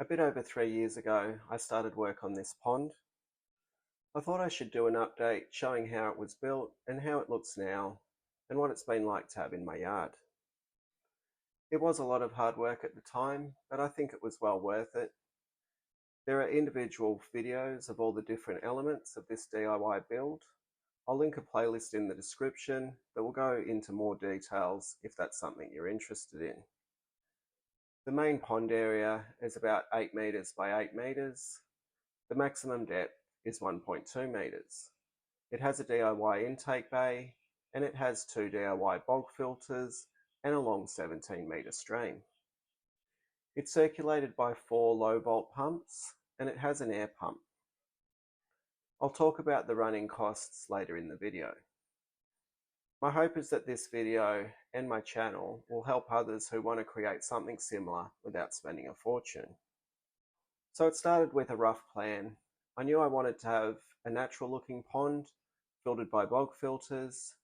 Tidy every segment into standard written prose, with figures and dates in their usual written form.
A bit over 3 years ago, I started work on this pond. I thought I should do an update showing how it was built and how it looks now and what it's been like to have in my yard. It was a lot of hard work at the time, but I think it was well worth it. There are individual videos of all the different elements of this DIY build. I'll link a playlist in the description that will go into more details if that's something you're interested in. The main pond area is about 8 meters by 8 meters. The maximum depth is 1.2 meters. It has a DIY intake bay and it has 2 DIY bog filters and a long 17-meter stream. It's circulated by 4 low volt pumps and it has an air pump. I'll talk about the running costs later in the video. My hope is that this video and my channel will help others who want to create something similar without spending a fortune. So it started with a rough plan. I knew I wanted to have a natural looking pond filtered by bog filters.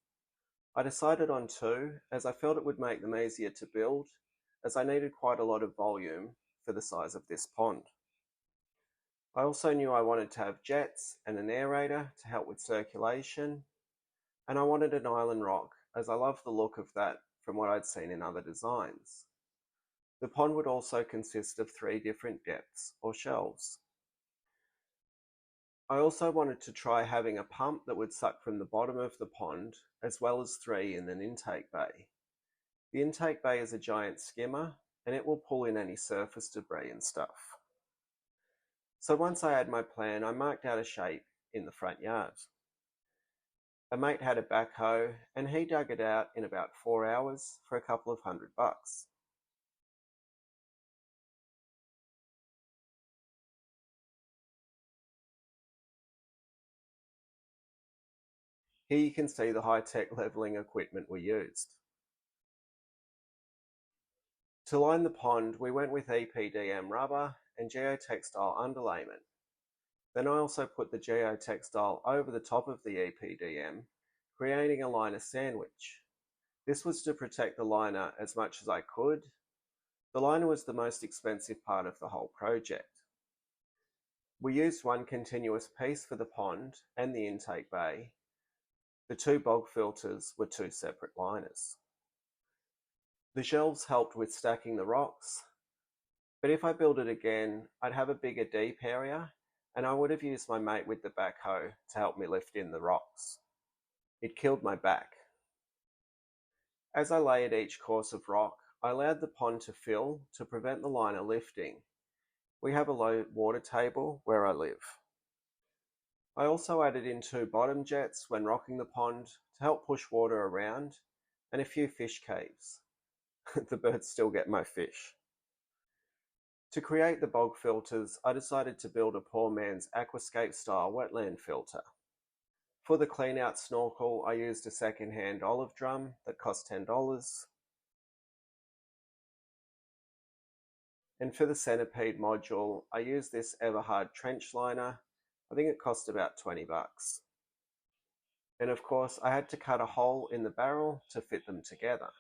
I decided on 2 as I felt it would make them easier to build, as I needed quite a lot of volume for the size of this pond. I also knew I wanted to have jets and an aerator to help with circulation, and I wanted an island rock as I loved the look of that from what I'd seen in other designs. The pond would also consist of 3 different depths or shelves. I also wanted to try having a pump that would suck from the bottom of the pond, as well as 3 in an intake bay. The intake bay is a giant skimmer, and it will pull in any surface debris and stuff. So once I had my plan, I marked out a shape in the front yard. A mate had a backhoe, and he dug it out in about 4 hours for a couple of $100. Here you can see the high-tech leveling equipment we used. To line the pond, we went with EPDM rubber and geotextile underlayment. Then I also put the geotextile over the top of the EPDM, creating a liner sandwich. This was to protect the liner as much as I could. The liner was the most expensive part of the whole project. We used 1 continuous piece for the pond and the intake bay. The 2 bog filters were 2 separate liners. The shelves helped with stacking the rocks, but if I build it again, I'd have a bigger deep area, and I would have used my mate with the backhoe to help me lift in the rocks. It killed my back. As I layered each course of rock, I allowed the pond to fill to prevent the liner lifting. We have a low water table where I live. I also added in 2 bottom jets when rocking the pond to help push water around, and a few fish caves. The birds still get my fish. To create the bog filters, I decided to build a poor man's aquascape style wetland filter. For the clean out snorkel, I used a second-hand olive drum that cost $10. And for the centipede module, I used this Everhard trench liner. I think it cost about $20. And of course, I had to cut a hole in the barrel to fit them together.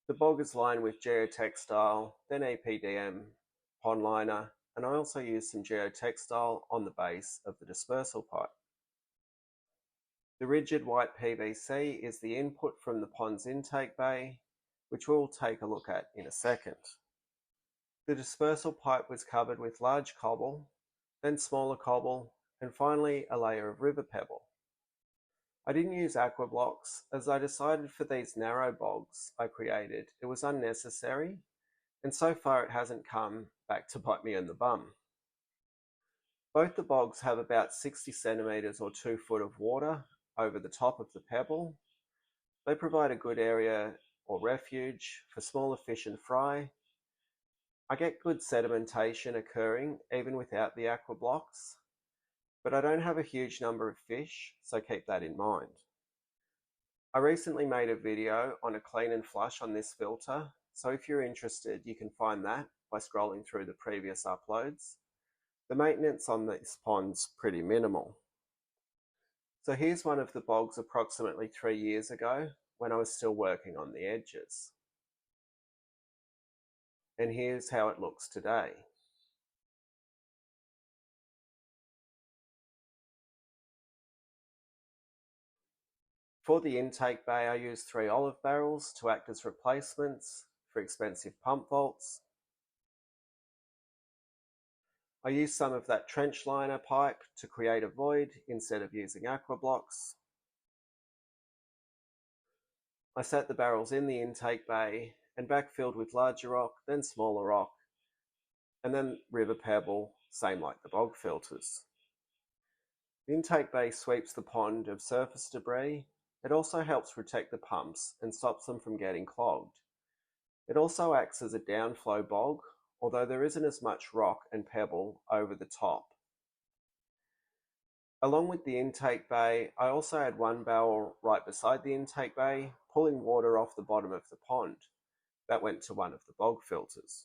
The bog is lined with geotextile, then EPDM, pond liner, and I also used some geotextile on the base of the dispersal pipe. The rigid white PVC is the input from the pond's intake bay, which we'll take a look at in a second. The dispersal pipe was covered with large cobble, then smaller cobble, and finally a layer of river pebble. I didn't use aqua blocks as I decided for these narrow bogs I created it was unnecessary, and so far it hasn't come back to bite me in the bum. Both the bogs have about 60 centimeters or 2 foot of water over the top of the pebble. They provide a good area or refuge for smaller fish and fry. I get good sedimentation occurring even without the aqua blocks, but I don't have a huge number of fish, so keep that in mind. I recently made a video on a clean and flush on this filter, so if you're interested, you can find that by scrolling through the previous uploads. The maintenance on this pond's pretty minimal. So here's one of the bogs approximately 3 years ago when I was still working on the edges. and here's how it looks today. For the intake bay, I used 3 olive barrels to act as replacements for expensive pump vaults. I used some of that trench liner pipe to create a void instead of using aqua blocks. I set the barrels in the intake bay and backfilled with larger rock, then smaller rock, and then river pebble, same like the bog filters. The intake bay sweeps the pond of surface debris. It also helps protect the pumps and stops them from getting clogged. It also acts as a downflow bog, although there isn't as much rock and pebble over the top. Along with the intake bay, I also had 1 barrel right beside the intake bay, pulling water off the bottom of the pond. That went to one of the bog filters.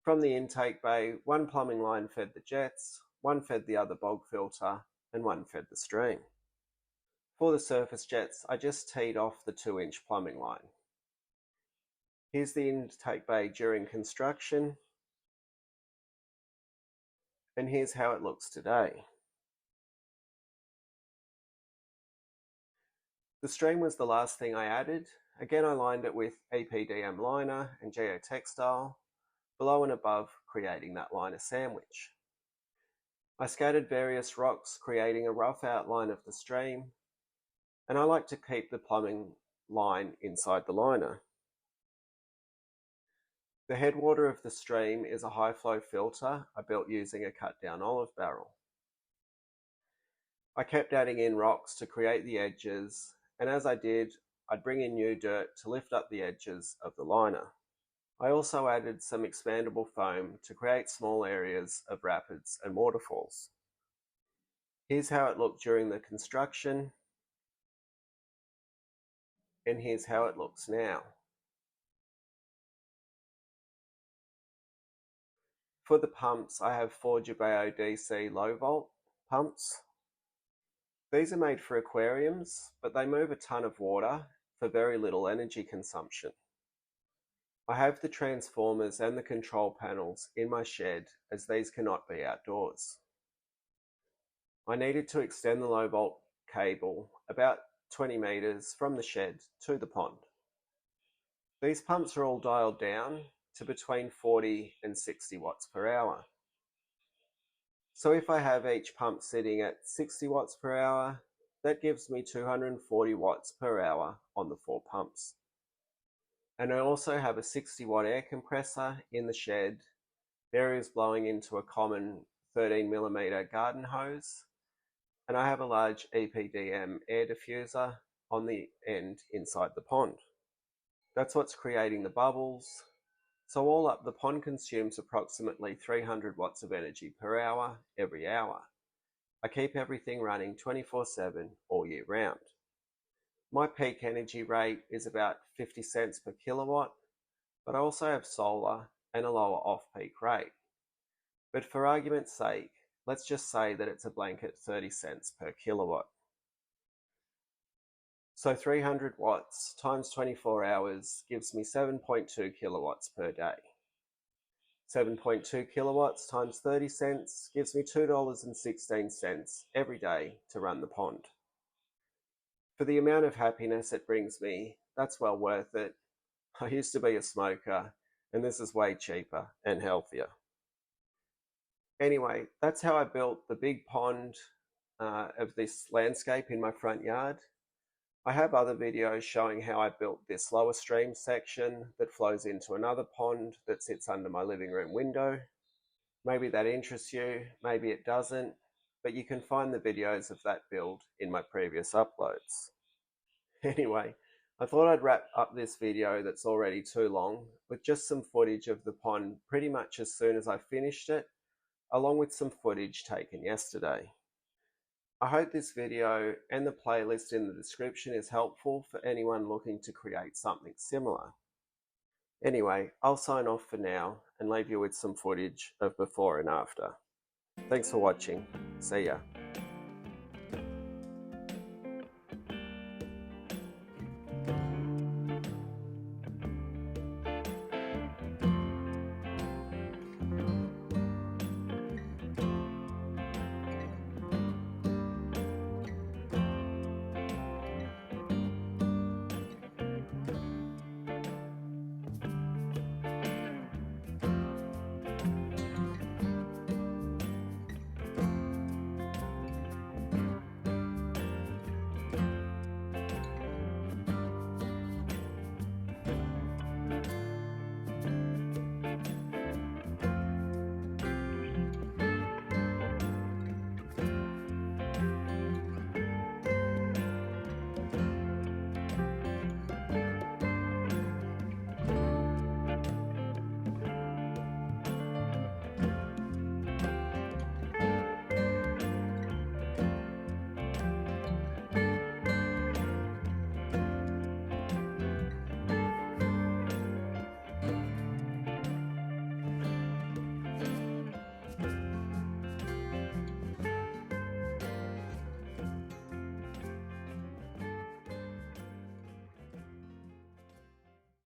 From the intake bay, 1 plumbing line fed the jets, 1 fed the other bog filter, and 1 fed the stream. For the surface jets, I just teed off the 2-inch plumbing line. Here's the intake bay during construction, and here's how it looks today. The stream was the last thing I added. Again, I lined it with EPDM liner and geotextile, below and above, creating that liner sandwich. I scattered various rocks, creating a rough outline of the stream, and I like to keep the plumbing line inside the liner. The headwater of the stream is a high flow filter I built using a cut down olive barrel. I kept adding in rocks to create the edges, and as I did, I'd bring in new dirt to lift up the edges of the liner. I also added some expandable foam to create small areas of rapids and waterfalls. Here's how it looked during the construction, and here's how it looks now. For the pumps, I have 4 Jubeo DC low volt pumps. These are made for aquariums, but they move a ton of water for very little energy consumption. I have the transformers and the control panels in my shed, as these cannot be outdoors. I needed to extend the low volt cable about 20 meters from the shed to the pond. These pumps are all dialed down to between 40 and 60 watts per hour. So if I have each pump sitting at 60 watts per hour, that gives me 240 watts per hour on the 4 pumps. And I also have a 60 watt air compressor in the shed. Air is blowing into a common 13mm garden hose, and I have a large EPDM air diffuser on the end inside the pond. That's what's creating the bubbles. So all up, the pond consumes approximately 300 watts of energy per hour every hour. I keep everything running 24/7 all year round. My peak energy rate is about 50 cents per kilowatt, but I also have solar and a lower off-peak rate. But for argument's sake, let's just say that it's a blanket 30 cents per kilowatt. So 300 watts times 24 hours gives me 7.2 kilowatts per day. 7.2 kilowatts times 30 cents gives me $2.16 every day to run the pond. For the amount of happiness it brings me, that's well worth it. I used to be a smoker, and this is way cheaper and healthier. Anyway, that's how I built the big pond of this landscape in my front yard. I have other videos showing how I built this lower stream section that flows into another pond that sits under my living room window. Maybe that interests you, maybe it doesn't, but you can find the videos of that build in my previous uploads. Anyway, I thought I'd wrap up this video that's already too long with just some footage of the pond pretty much as soon as I finished it, along with some footage taken yesterday. I hope this video and the playlist in the description is helpful for anyone looking to create something similar. Anyway, I'll sign off for now and leave you with some footage of before and after. Thanks for watching. See ya.